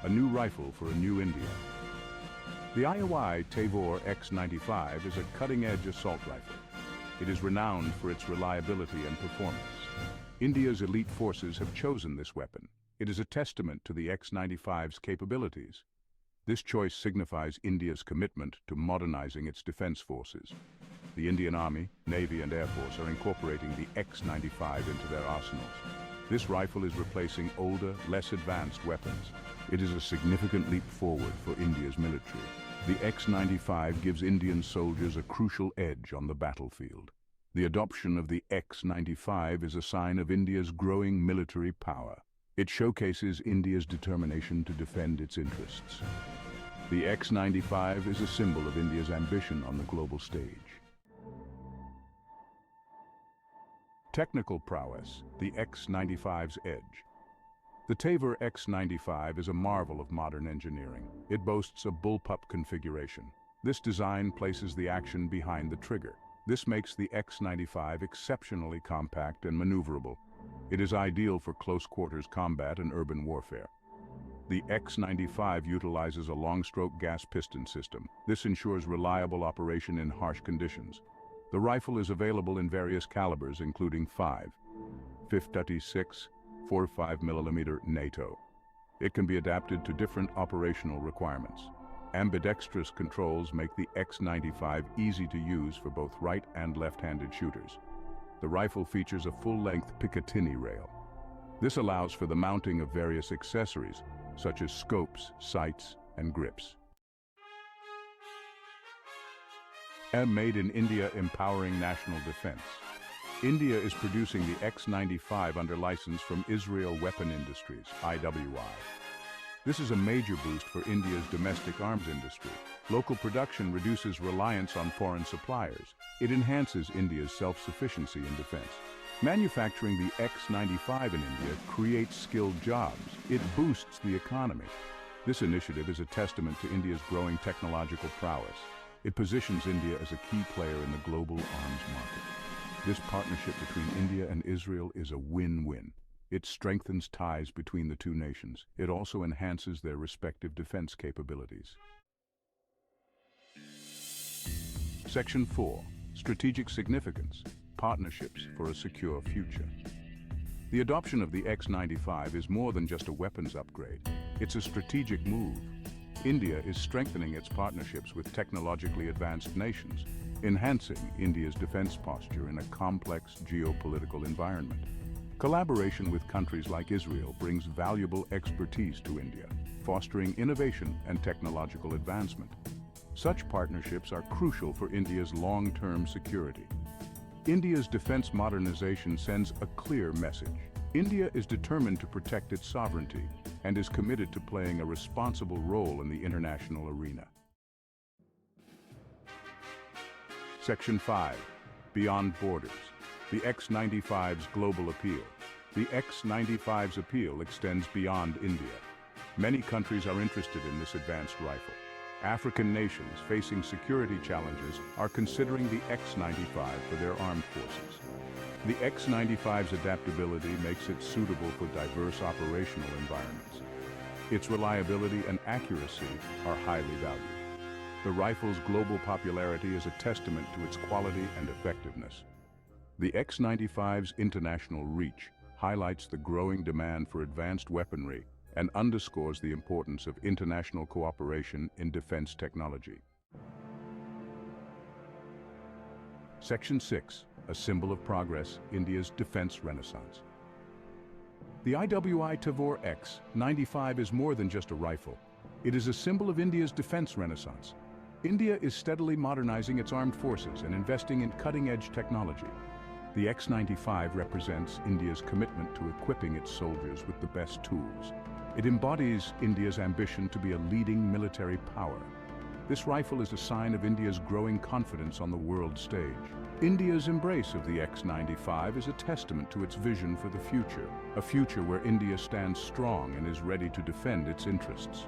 a new rifle for a new India. The IWI Tavor X95 is a cutting-edge assault rifle. It is renowned for its reliability and performance. India's elite forces have chosen this weapon. It is a testament to the X95's capabilities. This choice signifies India's commitment to modernizing its defense forces. The Indian Army, Navy, and Air Force are incorporating the X95 into their arsenals. This rifle is replacing older, less advanced weapons. It is a significant leap forward for India's military. The X95 gives Indian soldiers a crucial edge on the battlefield. The adoption of the X95 is a sign of India's growing military power. It showcases India's determination to defend its interests. The X95 is a symbol of India's ambition on the global stage. Technical prowess, the X95's edge. The Tavor X95 is a marvel of modern engineering. It boasts a bullpup configuration. This design places the action behind the trigger. This makes the X95 exceptionally compact and maneuverable. It is ideal for close-quarters combat and urban warfare. The X95 utilizes a long-stroke gas piston system. This ensures reliable operation in harsh conditions. The rifle is available in various calibers, including 5.56, 45mm NATO. It can be adapted to different operational requirements. Ambidextrous controls make the X95 easy to use for both right and left-handed shooters. The rifle features a full-length Picatinny rail. This allows for the mounting of various accessories, such as scopes, sights, and grips. Made in India, empowering national defense. India is producing the X95 under license from Israel Weapon Industries, IWI. This is a major boost for India's domestic arms industry. Local production reduces reliance on foreign suppliers. It enhances India's self-sufficiency in defense. Manufacturing the X95 in India creates skilled jobs. It boosts the economy. This initiative is a testament to India's growing technological prowess. It positions India as a key player in the global arms market. This partnership between India and Israel is a win-win. It strengthens ties between the two nations. It also enhances their respective defense capabilities. Section 4. Strategic Significance. Partnerships for a secure future. The adoption of the X95 is more than just a weapons upgrade. It's a strategic move. India is strengthening its partnerships with technologically advanced nations, enhancing India's defense posture in a complex geopolitical environment. Collaboration with countries like Israel brings valuable expertise to India, fostering innovation and technological advancement. Such partnerships are crucial for India's long-term security. India's defense modernization sends a clear message. India is determined to protect its sovereignty and is committed to playing a responsible role in the international arena. Section 5. Beyond Borders. The X95's global appeal. The X95's appeal extends beyond India. Many countries are interested in this advanced rifle. African nations facing security challenges are considering the X95 for their armed forces. The X95's adaptability makes it suitable for diverse operational environments. Its reliability and accuracy are highly valued. The rifle's global popularity is a testament to its quality and effectiveness. The X95's international reach highlights the growing demand for advanced weaponry and underscores the importance of international cooperation in defense technology. Section 6. A symbol of progress, India's defense renaissance. The IWI Tavor X95 is more than just a rifle. It is a symbol of India's defense renaissance. India is steadily modernizing its armed forces and investing in cutting-edge technology. The X95 represents India's commitment to equipping its soldiers with the best tools. It embodies India's ambition to be a leading military power. This rifle is a sign of India's growing confidence on the world stage. India's embrace of the X95 is a testament to its vision for the future, a future where India stands strong and is ready to defend its interests.